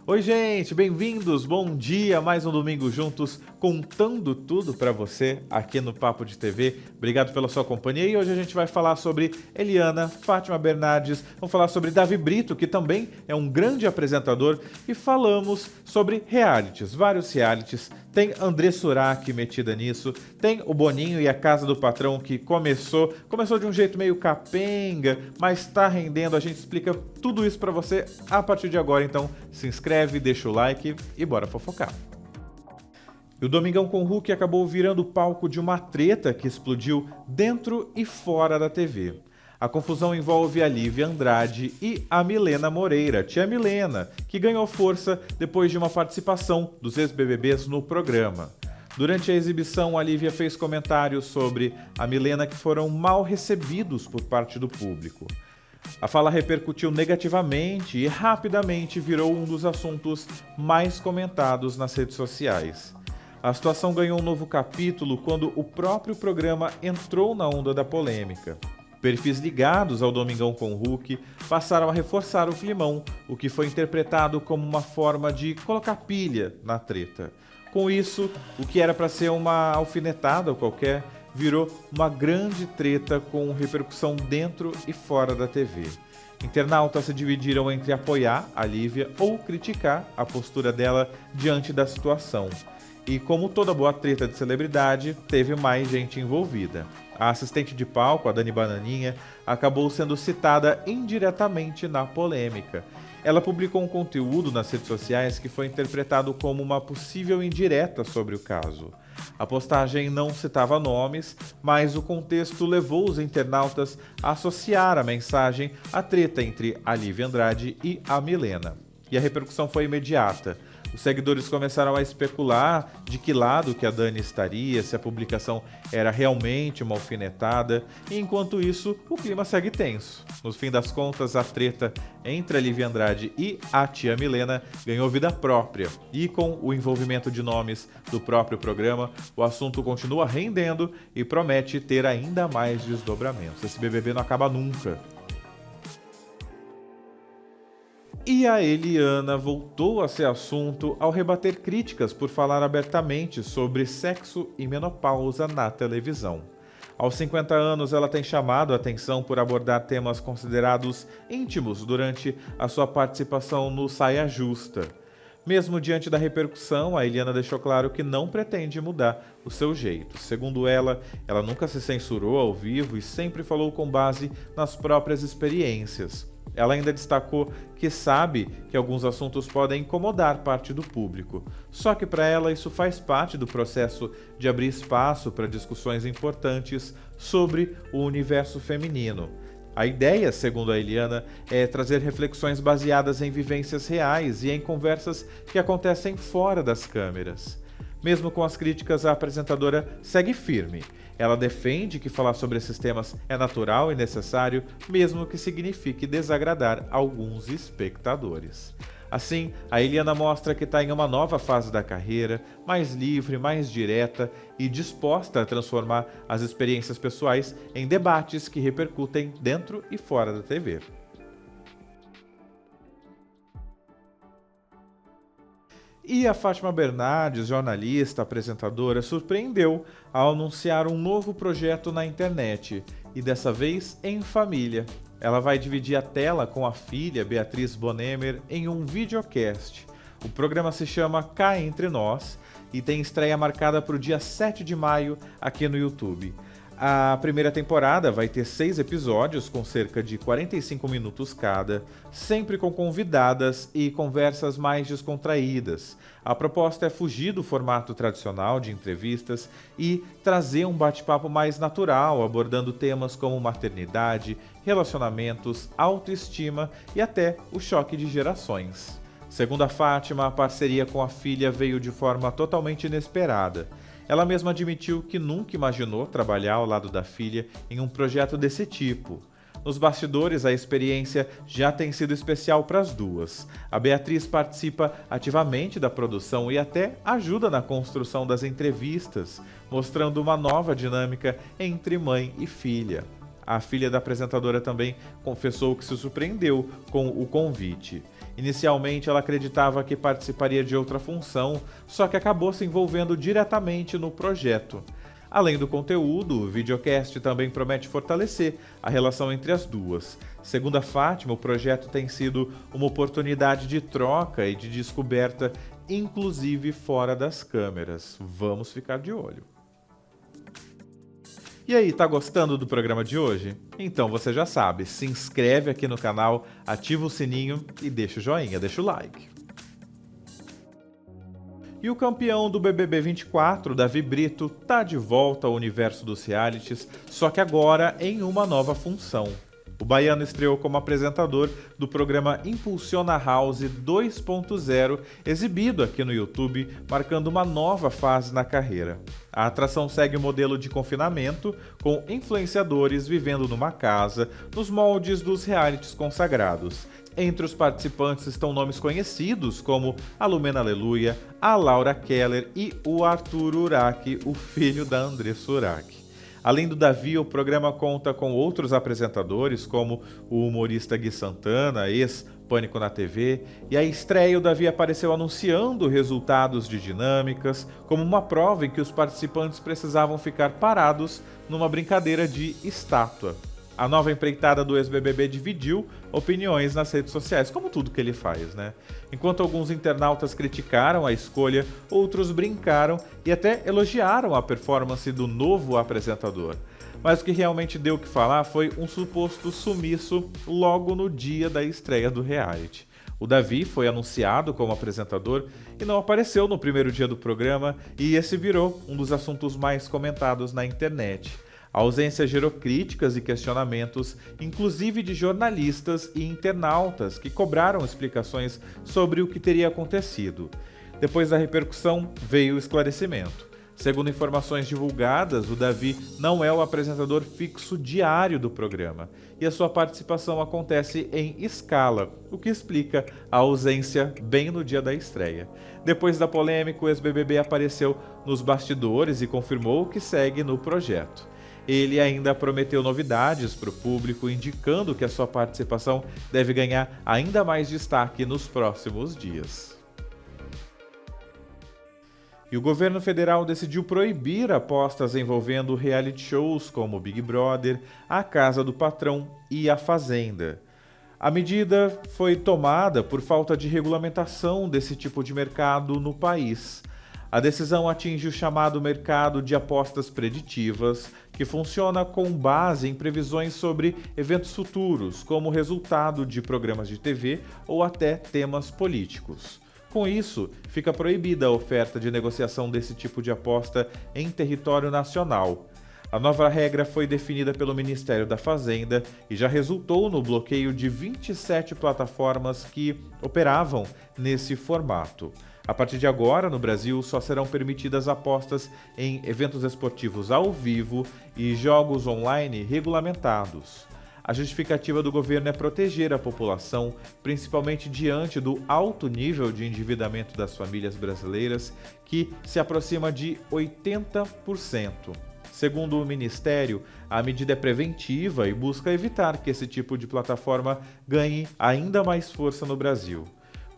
Oi, gente, bem-vindos, bom dia, mais um domingo juntos, contando tudo pra você aqui no Papo de TV. Obrigado pela sua companhia e hoje a gente vai falar sobre Eliana, Fátima Bernardes, vamos falar sobre Davi Brito, que também é um grande apresentador, e falamos sobre realities, vários realities. Tem André Surak metida nisso, tem o Boninho e a Casa do Patrão que começou de um jeito meio capenga, mas tá rendendo, a gente explica tudo isso pra você a partir de agora, então se inscreve, deixa o like e bora fofocar. E o Domingão com Hulk acabou virando palco de uma treta que explodiu dentro e fora da TV. A confusão envolve a Lívia Andrade e a Milena Moreira, tia Milena, que ganhou força depois de uma participação dos ex-BBBs no programa. Durante a exibição, a Lívia fez comentários sobre a Milena que foram mal recebidos por parte do público. A fala repercutiu negativamente e rapidamente virou um dos assuntos mais comentados nas redes sociais. A situação ganhou um novo capítulo quando o próprio programa entrou na onda da polêmica. Perfis ligados ao Domingão com Hulk passaram a reforçar o climão, o que foi interpretado como uma forma de colocar pilha na treta. Com isso, o que era para ser uma alfinetada qualquer, virou uma grande treta com repercussão dentro e fora da TV. Internautas se dividiram entre apoiar a Lívia ou criticar a postura dela diante da situação. E como toda boa treta de celebridade, teve mais gente envolvida. A assistente de palco, a Dani Bananinha, acabou sendo citada indiretamente na polêmica. Ela publicou um conteúdo nas redes sociais que foi interpretado como uma possível indireta sobre o caso. A postagem não citava nomes, mas o contexto levou os internautas a associar a mensagem à treta entre a Lívia Andrade e a Milena. E a repercussão foi imediata. Os seguidores começaram a especular de que lado que a Dani estaria, se a publicação era realmente uma alfinetada, e enquanto isso, o clima segue tenso. No fim das contas, a treta entre a Lívia Andrade e a tia Milena ganhou vida própria, e com o envolvimento de nomes do próprio programa, o assunto continua rendendo e promete ter ainda mais desdobramentos. Esse BBB não acaba nunca. E a Eliana voltou a ser assunto ao rebater críticas por falar abertamente sobre sexo e menopausa na televisão. Aos 50 anos, ela tem chamado a atenção por abordar temas considerados íntimos durante a sua participação no Saia Justa. Mesmo diante da repercussão, a Eliana deixou claro que não pretende mudar o seu jeito. Segundo ela nunca se censurou ao vivo e sempre falou com base nas próprias experiências. Ela ainda destacou que sabe que alguns assuntos podem incomodar parte do público, só que para ela isso faz parte do processo de abrir espaço para discussões importantes sobre o universo feminino. A ideia, segundo a Eliana, é trazer reflexões baseadas em vivências reais e em conversas que acontecem fora das câmeras. Mesmo com as críticas, a apresentadora segue firme. Ela defende que falar sobre esses temas é natural e necessário, mesmo que signifique desagradar alguns espectadores. Assim, a Eliana mostra que está em uma nova fase da carreira, mais livre, mais direta e disposta a transformar as experiências pessoais em debates que repercutem dentro e fora da TV. E a Fátima Bernardes, jornalista, apresentadora, surpreendeu ao anunciar um novo projeto na internet, e dessa vez em família. Ela vai dividir a tela com a filha, Beatriz Bonemer, em um videocast. O programa se chama Cá Entre Nós e tem estreia marcada para o dia 7 de maio aqui no YouTube. A primeira temporada vai ter 6 episódios com cerca de 45 minutos cada, sempre com convidadas e conversas mais descontraídas. A proposta é fugir do formato tradicional de entrevistas e trazer um bate-papo mais natural, abordando temas como maternidade, relacionamentos, autoestima e até o choque de gerações. Segundo a Fátima, a parceria com a filha veio de forma totalmente inesperada. Ela mesma admitiu que nunca imaginou trabalhar ao lado da filha em um projeto desse tipo. Nos bastidores, a experiência já tem sido especial para as duas. A Beatriz participa ativamente da produção e até ajuda na construção das entrevistas, mostrando uma nova dinâmica entre mãe e filha. a filha da apresentadora também confessou que se surpreendeu com o convite. Inicialmente, ela acreditava que participaria de outra função, só que acabou se envolvendo diretamente no projeto. Além do conteúdo, o videocast também promete fortalecer a relação entre as duas. Segundo a Fátima, o projeto tem sido uma oportunidade de troca e de descoberta, inclusive fora das câmeras. Vamos ficar de olho. E aí, tá gostando do programa de hoje? Então você já sabe, se inscreve aqui no canal, ativa o sininho e deixa o joinha, deixa o like. E o campeão do BBB 24, Davi Brito, tá de volta ao universo dos realities, só que agora em uma nova função. O baiano estreou como apresentador do programa Impulsiona House 2.0, exibido aqui no YouTube, marcando uma nova fase na carreira. A atração segue o modelo de confinamento, com influenciadores vivendo numa casa, nos moldes dos realities consagrados. Entre os participantes estão nomes conhecidos como a Lumena Aleluia, a Laura Keller e o Arthur Urach, o filho da Andressa Urach. Além do Davi, o programa conta com outros apresentadores, como o humorista Gui Santana, ex-Pânico na TV, e a estreia o Davi apareceu anunciando resultados de dinâmicas, como uma prova em que os participantes precisavam ficar parados numa brincadeira de estátua. A nova empreitada do ex-BBB dividiu opiniões nas redes sociais, como tudo que ele faz, né? Enquanto alguns internautas criticaram a escolha, outros brincaram e até elogiaram a performance do novo apresentador. Mas o que realmente deu o que falar foi um suposto sumiço logo no dia da estreia do reality. O Davi foi anunciado como apresentador e não apareceu no primeiro dia do programa, e esse virou um dos assuntos mais comentados na internet. A ausência gerou críticas e questionamentos, inclusive de jornalistas e internautas que cobraram explicações sobre o que teria acontecido. Depois da repercussão, veio o esclarecimento. Segundo informações divulgadas, o Davi não é o apresentador fixo diário do programa e a sua participação acontece em escala, o que explica a ausência bem no dia da estreia. Depois da polêmica, o ex-BBB apareceu nos bastidores e confirmou que segue no projeto. Ele ainda prometeu novidades para o público, indicando que a sua participação deve ganhar ainda mais destaque nos próximos dias. E o governo federal decidiu proibir apostas envolvendo reality shows como Big Brother, A Casa do Patrão e A Fazenda. A medida foi tomada por falta de regulamentação desse tipo de mercado no país. A decisão atinge o chamado mercado de apostas preditivas, que funciona com base em previsões sobre eventos futuros, como resultado de programas de TV ou até temas políticos. Com isso, fica proibida a oferta de negociação desse tipo de aposta em território nacional. A nova regra foi definida pelo Ministério da Fazenda e já resultou no bloqueio de 27 plataformas que operavam nesse formato. A partir de agora, no Brasil, só serão permitidas apostas em eventos esportivos ao vivo e jogos online regulamentados. A justificativa do governo é proteger a população, principalmente diante do alto nível de endividamento das famílias brasileiras, que se aproxima de 80%. Segundo o Ministério, a medida é preventiva e busca evitar que esse tipo de plataforma ganhe ainda mais força no Brasil.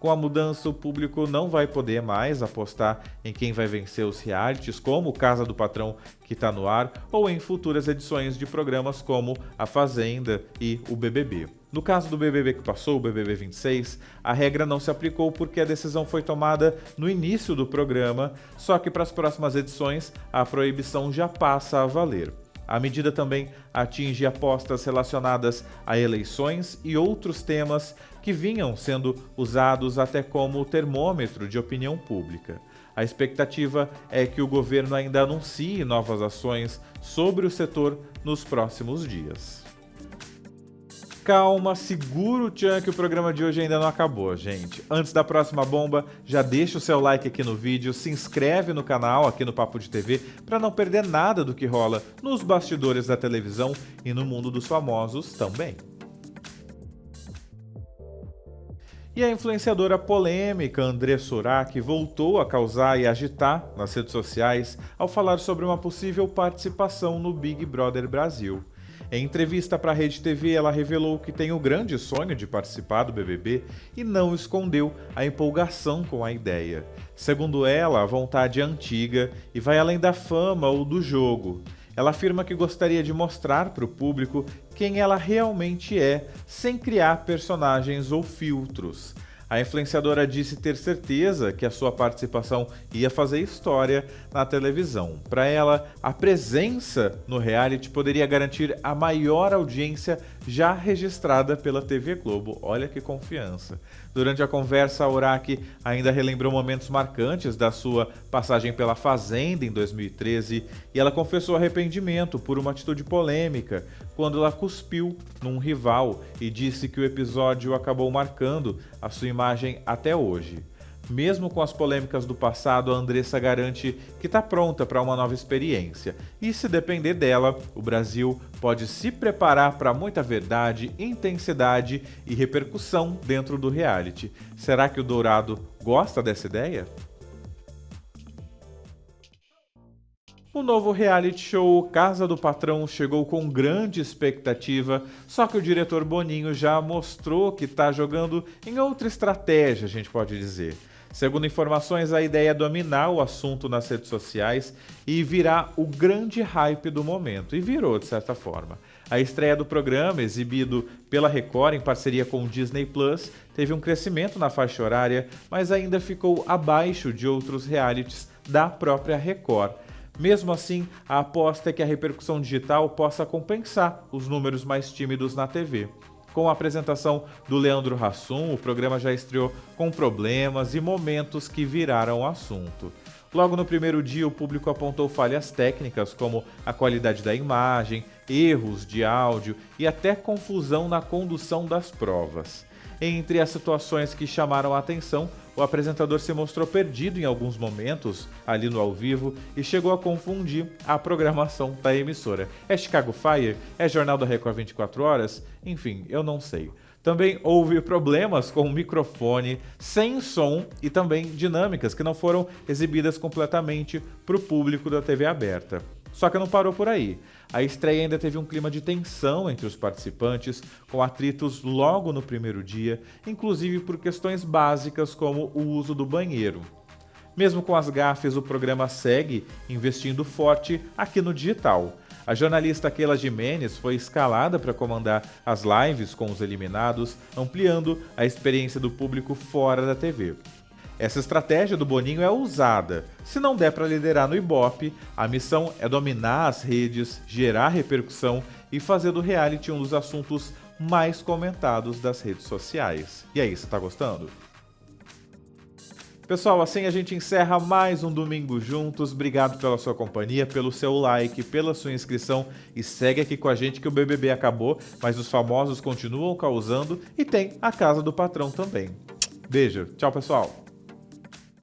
Com a mudança, o público não vai poder mais apostar em quem vai vencer os realities, como Casa do Patrão, que está no ar, ou em futuras edições de programas como A Fazenda e o BBB. No caso do BBB que passou, o BBB 26, a regra não se aplicou porque a decisão foi tomada no início do programa, só que para as próximas edições a proibição já passa a valer. A medida também atinge apostas relacionadas a eleições e outros temas que vinham sendo usados até como termômetro de opinião pública. A expectativa é que o governo ainda anuncie novas ações sobre o setor nos próximos dias. Calma, segura o tchan que o programa de hoje ainda não acabou, gente. Antes da próxima bomba, já deixa o seu like aqui no vídeo, se inscreve no canal aqui no Papo de TV para não perder nada do que rola nos bastidores da televisão e no mundo dos famosos também. E a influenciadora polêmica Andressa Urach voltou a causar e agitar nas redes sociais ao falar sobre uma possível participação no Big Brother Brasil. Em entrevista para a Rede TV, ela revelou que tem o grande sonho de participar do BBB e não escondeu a empolgação com a ideia. Segundo ela, a vontade é antiga e vai além da fama ou do jogo. Ela afirma que gostaria de mostrar para o público quem ela realmente é, sem criar personagens ou filtros. A influenciadora disse ter certeza que a sua participação ia fazer história na televisão. Para ela, a presença no reality poderia garantir a maior audiência já registrada pela TV Globo. Olha que confiança. Durante a conversa, a Urach ainda relembrou momentos marcantes da sua passagem pela Fazenda em 2013 e ela confessou arrependimento por uma atitude polêmica quando ela cuspiu num rival e disse que o episódio acabou marcando a sua imagem até hoje. Mesmo com as polêmicas do passado, a Andressa garante que está pronta para uma nova experiência. E se depender dela, o Brasil pode se preparar para muita verdade, intensidade e repercussão dentro do reality. Será que o Dourado gosta dessa ideia? O novo reality show Casa do Patrão chegou com grande expectativa, só que o diretor Boninho já mostrou que está jogando em outra estratégia, a gente pode dizer. Segundo informações, a ideia é dominar o assunto nas redes sociais e virar o grande hype do momento. E virou, de certa forma. A estreia do programa, exibido pela Record em parceria com o Disney Plus, teve um crescimento na faixa horária, mas ainda ficou abaixo de outros realities da própria Record. Mesmo assim, a aposta é que a repercussão digital possa compensar os números mais tímidos na TV. Com a apresentação do Leandro Hassum, o programa já estreou com problemas e momentos que viraram assunto. Logo no primeiro dia, o público apontou falhas técnicas como a qualidade da imagem, erros de áudio e até confusão na condução das provas. Entre as situações que chamaram a atenção, o apresentador se mostrou perdido em alguns momentos, ali no ao vivo, e chegou a confundir a programação da emissora. É Chicago Fire? É Jornal da Record 24 Horas? Enfim, eu não sei. Também houve problemas com o microfone, sem som e também dinâmicas que não foram exibidas completamente para o público da TV aberta. Só que não parou por aí. A estreia ainda teve um clima de tensão entre os participantes, com atritos logo no primeiro dia, inclusive por questões básicas como o uso do banheiro. Mesmo com as gafes, o programa segue investindo forte aqui no digital. A jornalista Keila Gimenez foi escalada para comandar as lives com os eliminados, ampliando a experiência do público fora da TV. Essa estratégia do Boninho é ousada. Se não der para liderar no Ibope, a missão é dominar as redes, gerar repercussão e fazer do reality um dos assuntos mais comentados das redes sociais. E aí, você tá gostando? Pessoal, assim a gente encerra mais um Domingo Juntos. Obrigado pela sua companhia, pelo seu like, pela sua inscrição e segue aqui com a gente que o BBB acabou, mas os famosos continuam causando e tem a Casa do Patrão também. Beijo, tchau pessoal!